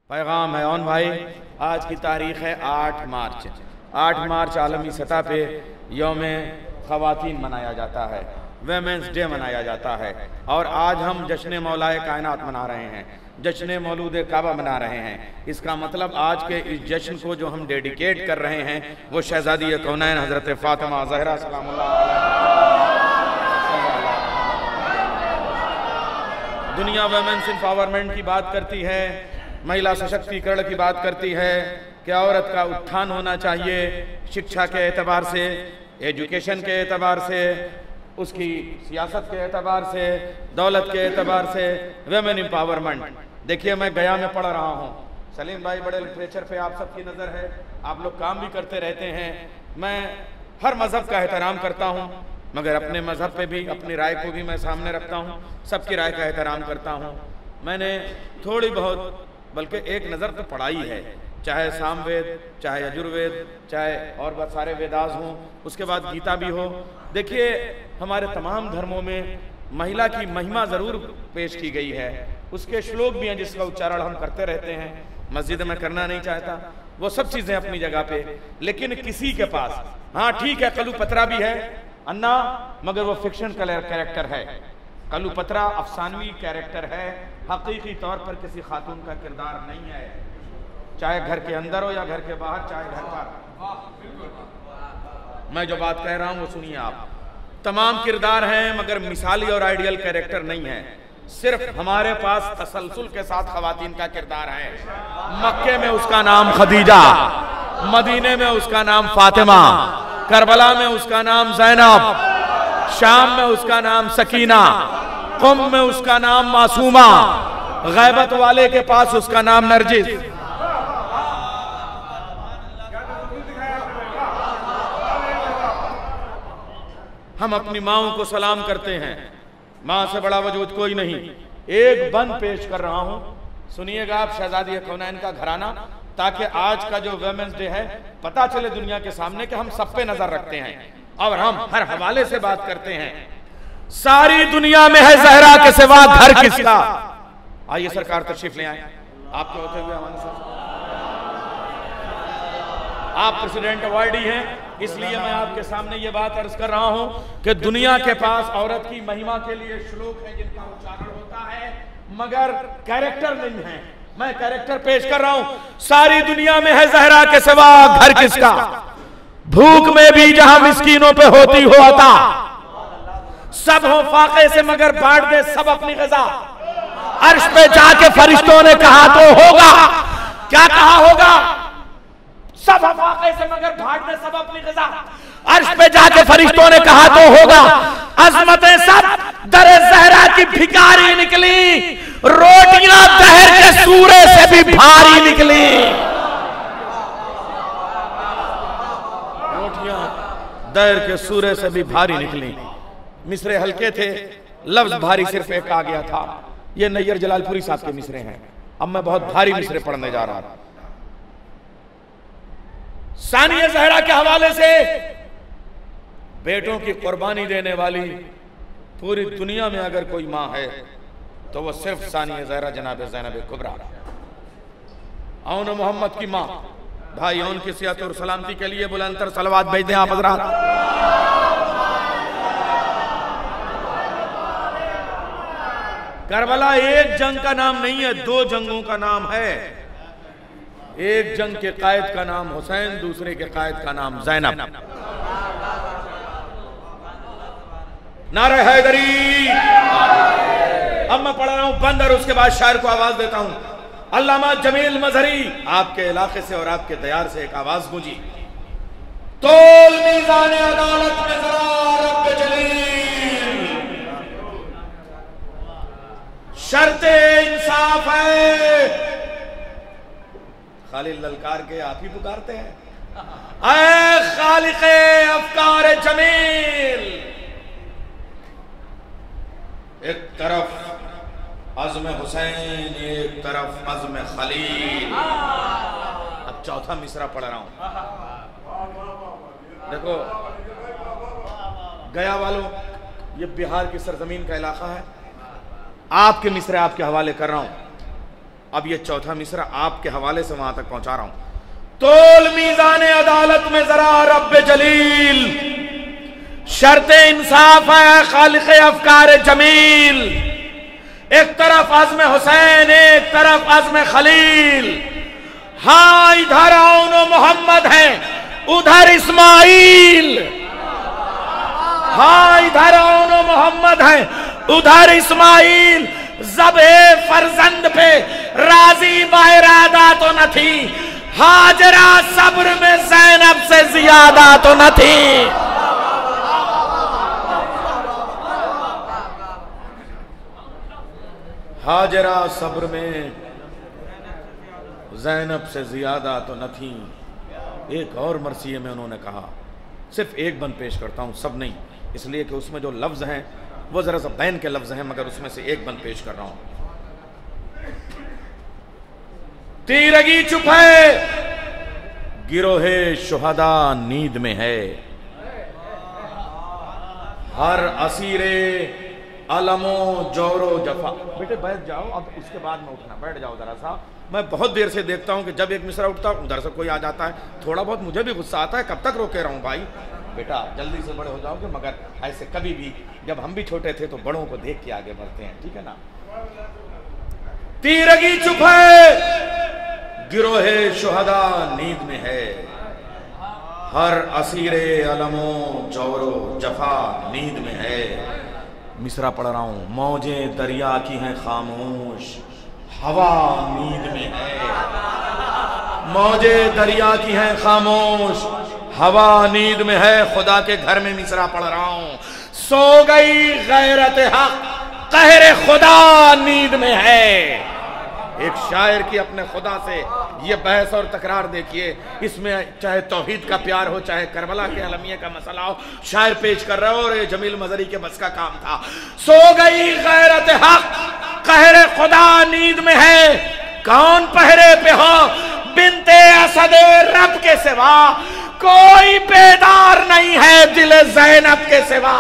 पैगाम है ऑन भाई। आज की तारीख है 8 मार्च। 8 मार्च आलमी सतह पे यौम ख़वातीन मनाया जाता है, वेमेंस डे मनाया जाता है। और आज हम जश्न मौलाए कायनात मना रहे हैं, जश्न मौलूद काबा मना रहे हैं। इसका मतलब आज के इस जश्न को जो हम डेडिकेट कर रहे हैं वो शहजादी कौनैन हज़रत फ़ातिमा ज़हरा सलामुल्लाह अलैहा। दुनिया वेमेंस एम्पावरमेंट की बात करती है, महिला सशक्तिकरण की बात करती है कि औरत का उत्थान होना चाहिए शिक्षा के एतबार से, एजुकेशन के एतबार से, उसकी सियासत के एतबार से, दौलत के एतबार से, वेमेन एम्पावरमेंट। देखिए मैं गया में पढ़ रहा हूँ, सलीम भाई बड़े लिटरेचर पे आप सबकी नज़र है, आप लोग काम भी करते रहते हैं। मैं हर मज़हब का एहतराम करता हूँ, मगर अपने मज़हब पे भी अपनी राय को भी मैं सामने रखता हूँ, सबकी राय का एहतराम करता हूँ। मैंने थोड़ी बहुत बल्कि एक नज़र तो पढ़ाई है, चाहे सामवेद, चाहे यजुर्वेद, चाहे और बहुत सारे वेदास हों, उसके बाद गीता भी हो। देखिए हमारे तमाम धर्मों में महिला की महिमा ज़रूर पेश की गई है, उसके श्लोक भी हैं जिसका उच्चारण हम करते रहते हैं, मस्जिद में करना नहीं चाहता, वो सब चीज़ें अपनी जगह पे। लेकिन किसी के पास, हाँ ठीक है कलुपत्रा भी है अन्ना, मगर वो फिक्शन कैरेक्टर है। कलुपत्रा अफसानवी कैरेक्टर है, हकीकी तौर पर किसी खातून का किरदार नहीं है, चाहे घर के अंदर हो या घर के बाहर, चाहे घर पर। मैं जो बात कह रहा हूं वो सुनिए आप। तमाम किरदार हैं मगर मिसाली और आइडियल कैरेक्टर नहीं है। सिर्फ हमारे पास तसलसल के साथ खवातीन का किरदार है। मक्के में उसका नाम खदीजा, मदीने में उसका नाम फातिमा, करबला में उसका नाम ज़ैनब, शाम में उसका नाम सकीना, कुम में उसका नाम मासूमा, गैबत वाले के पास उसका नाम नरजिस। हम अपनी माओं को सलाम करते हैं, माँ से बड़ा वजूद कोई नहीं। एक बंद पेश कर रहा हूं, सुनिएगा आप शहजादी कौनैन का घराना, ताकि आज का जो वेमेंस डे है पता चले दुनिया के सामने कि हम सब पे नजर रखते हैं और हम हर हवाले से बात करते हैं। सारी दुनिया में है ज़हरा के सिवा घर किसका। आइए सरकार तशरीफ ले आए, आपके होते हुए हमारे साथ। आप प्रेसिडेंट अवार्डी हैं, इसलिए मैं आपके सामने ये बात अर्ज कर रहा हूं कि दुनिया के पास औरत की महिमा के लिए श्लोक है जिनका उच्चारण होता है मगर कैरेक्टर नहीं है। मैं कैरेक्टर पेश कर रहा हूं। सारी दुनिया में है ज़हरा के सिवा घर किसका, भूख में भी जहां मिस्कीनों पे होती हो अता, सब हो फाके से मगर बांट दे सब अपनी ग़िज़ा। अर्श पे जाके फरिश्तों ने कहा तो होगा, क्या कहा होगा, सब हो फाके से मगर बांट दे सब अपनी ग़िज़ा। अर्श पे जाके फरिश्तों ने कहा तो होगा, अज़मतें सब दरे ज़हरा की भिखारी निकली, रोटियां दहर के सूरे से भी भारी निकली। दहर के सूरे से भी भारी निकली। मिसरे हल्के थे, लफ्ज भारी सिर्फ एक आ गया था। ये नैयर जलालपुरी साहब के मिसरे हैं। अब मैं बहुत भारी मिसरे पढ़ने जा रहा था। सानिया ज़हरा के हवाले से बेटों की कुर्बानी देने वाली पूरी दुनिया में अगर कोई माँ है तो वो सिर्फ सानिया ज़हरा जनाब ज़ैनब कुबरा, औन मोहम्मद की माँ। भाई औन की सेहत और सलामती के लिए बुलंदतर सलवात भेज दें आप हज़रात। करबला एक जंग का नाम नहीं है, 2 जंगों का नाम है। एक जंग के कायद का नाम हुसैन, दूसरे के कायद का नाम ज़ैनब। नारे हैदरी। अब मैं पढ़ रहा हूं बंद और उसके बाद शायर को आवाज देता हूं। अल्लामा जमील मजहरी, आपके इलाके से और आपके दयार से एक आवाज गूंजी। तोल मीज़ान अदालत में ज़रा रब जलील, शर्ते इंसाफ है। खालिद ललकार के आप ही पुकारते हैं, ऐ खालिक़े अफ़कार जमील। एक तरफ अज़्म हुसैन, एक तरफ अज़्म खलील। अब चौथा मिसरा पढ़ रहा हूं। देखो गया वालों, ये बिहार की सरजमीन का इलाका है। आपके मिसरे आपके हवाले कर रहा हूं। अब ये चौथा मिसरा आपके हवाले से वहां तक पहुंचा रहा हूं। तोल मीज़ान अदालत में जरा रब्बे जलील, शर्त इंसाफ है खालिक अफकार जमील। एक तरफ आज़म हुसैन, एक तरफ आज़म खलील। हाँ इधर औनो मोहम्मद है, उधर इस्माइल। हाँ इधर औनो मोहम्मद है, उधर इस्माइल। ज़बे फरजंद पे राजी बायरादा तो न थी, हाजरा सब्र में ज़ैनब से ज़ियादा तो न थी। हाजरा सब्र में ज़ैनब से ज़ियादा तो न थी। एक और मरसिये में उन्होंने कहा, सिर्फ एक बंद पेश करता हूँ, सब नहीं, इसलिए कि उसमें जो लफ्ज़ हैं वो ज़रा सा बैन के लफ्ज़ हैं, मगर उसमें से एक बंद पेश कर रहा हूँ। तीरगी चुप है, गिरोहे शुहदा नींद में है। हर असीरे अलमो जोरो जफा। बेटे बैठ जाओ, अब उसके बाद में उठना, बैठ जाओ जरा सा। मैं बहुत देर से देखता हूँ कि जब एक मिसरा उठता है उधर से कोई आ जाता है, थोड़ा बहुत मुझे भी गुस्सा आता है, कब तक रोके रहूँ भाई। बेटा जल्दी से बड़े हो जाओगे, मगर ऐसे कभी भी, जब हम भी छोटे थे तो बड़ों को देख के आगे बढ़ते हैं, ठीक है ना। तीरगी चुप है, गिरोहे शुहदा नींद में है। हर असीरे अलमो जोरो जफा नींद में है। मिसरा पढ़ रहा हूं। मौजे दरिया की हैं खामोश, हवा नींद में है। मौजे दरिया की हैं खामोश, हवा नींद में है। खुदा के घर में मिसरा पढ़ रहा हूं। सो गई गैरत हक, कहरे खुदा नींद में है। एक शायर की अपने खुदा से ये बहस और तकरार देखिए, इसमें चाहे तौहीद का प्यार हो, चाहे करबला के अलमिये का मसला हो, शायर पेश कर रहा हो, और ये जमील मजरी के बस का काम था। सो गई गैरत हक, कहरे खुदा नींद में है। कौन पहरे पे हो बिनते असदे रब के सिवा, कोई बेदार नहीं है दिल ज़ैनब के सिवा।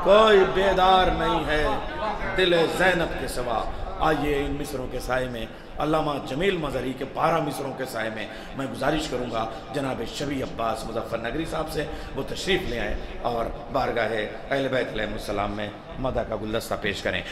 कोई बेदार नहीं है दिल ज़ैनब के सिवा। आइए इन मिसरों के साए में, अल्लामा जमील मजरी के 12 मिसरों के साए में मैं गुजारिश करूँगा जनाब शबी अब्बास मुज़फ़्फ़र नगरी साहब से, वो तशरीफ़ ले आए और बारगाह अहले बैत अलैहिमुस्सलाम में मदह का गुलदस्ता पेश करें।